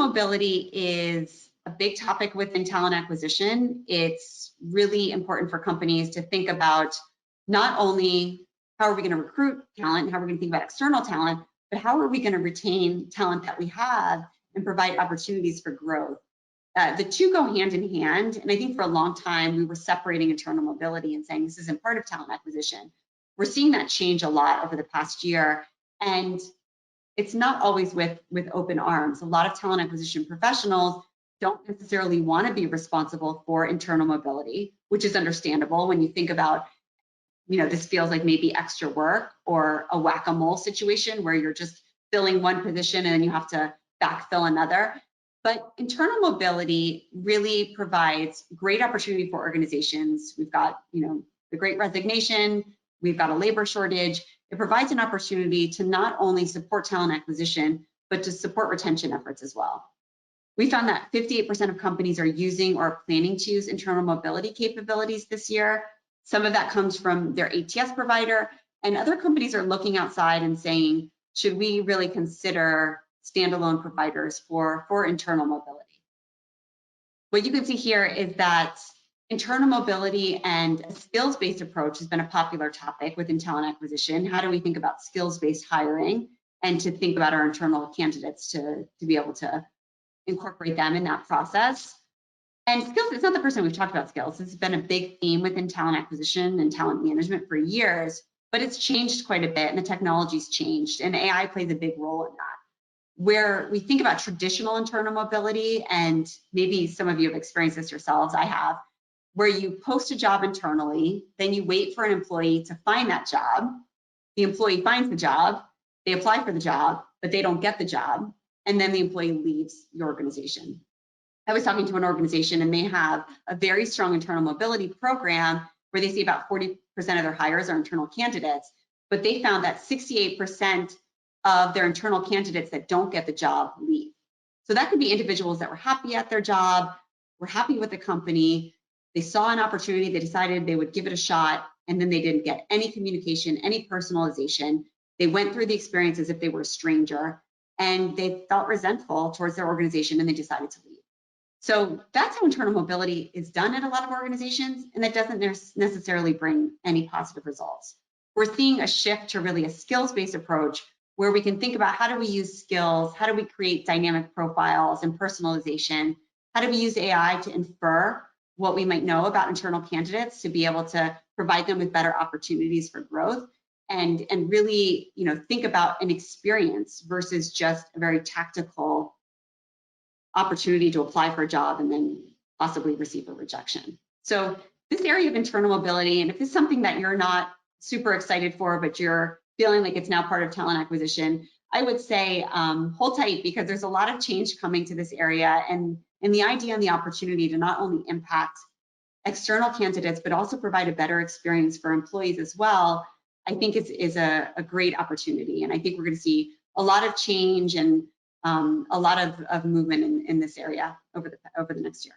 mobility is a big topic within talent acquisition. It's really important for companies to think about not only how are we going to recruit talent, how are we going to think about external talent, but how are we going to retain talent that we have and provide opportunities for growth. The two go hand in hand, and I think for a long time we were separating internal mobility and saying this isn't part of talent acquisition. We're seeing that change a lot over the past year, and it's not always with open arms. A lot of talent acquisition professionals don't necessarily want to be responsible for internal mobility, which is understandable when you think about, this feels like maybe extra work or a whack-a-mole situation where you're just filling one position and then you have to backfill another. But internal mobility really provides great opportunity for organizations. We've got, the Great Resignation, we've got a labor shortage. It provides an opportunity to not only support talent acquisition, but to support retention efforts as well. We found that 58% of companies are using or planning to use internal mobility capabilities this year. Some of that comes from their ATS provider, and other companies are looking outside and saying, should we really consider standalone providers for internal mobility? What you can see here is that internal mobility and a skills-based approach has been a popular topic within talent acquisition. How do we think about skills-based hiring and to think about our internal candidates to be able to incorporate them in that process? And skills, it's not the first time we've talked about skills. It's been a big theme within talent acquisition and talent management for years, but it's changed quite a bit and the technology's changed, and AI plays a big role in that. Where we think about traditional internal mobility, and maybe some of you have experienced this yourselves, I have, where you post a job internally, then you wait for an employee to find that job. The employee finds the job, they apply for the job, but they don't get the job, and then the employee leaves your organization. I was talking to an organization and they have a very strong internal mobility program where they say about 40% of their hires are internal candidates, but they found that 68% of their internal candidates that don't get the job leave. So that could be individuals that were happy at their job, were happy with the company, they saw an opportunity, they decided they would give it a shot, and then they didn't get any communication, any personalization. They went through the experience as if they were a stranger, and they felt resentful towards their organization, and they decided to leave. So that's how internal mobility is done at a lot of organizations, and that doesn't necessarily bring any positive results. We're seeing a shift to really a skills-based approach where we can think about how do we use skills, how do we create dynamic profiles and personalization, how do we use AI to infer what we might know about internal candidates to be able to provide them with better opportunities for growth, and really think about an experience versus just a very tactical opportunity to apply for a job and then possibly receive a rejection. So this area of internal mobility, and if it's something that you're not super excited for, but you're feeling like it's now part of talent acquisition, I would say hold tight, because there's a lot of change coming to this area, and the idea and the opportunity to not only impact external candidates, but also provide a better experience for employees as well, I think is a great opportunity. And I think we're going to see a lot of change and a lot of movement in this area over the next year.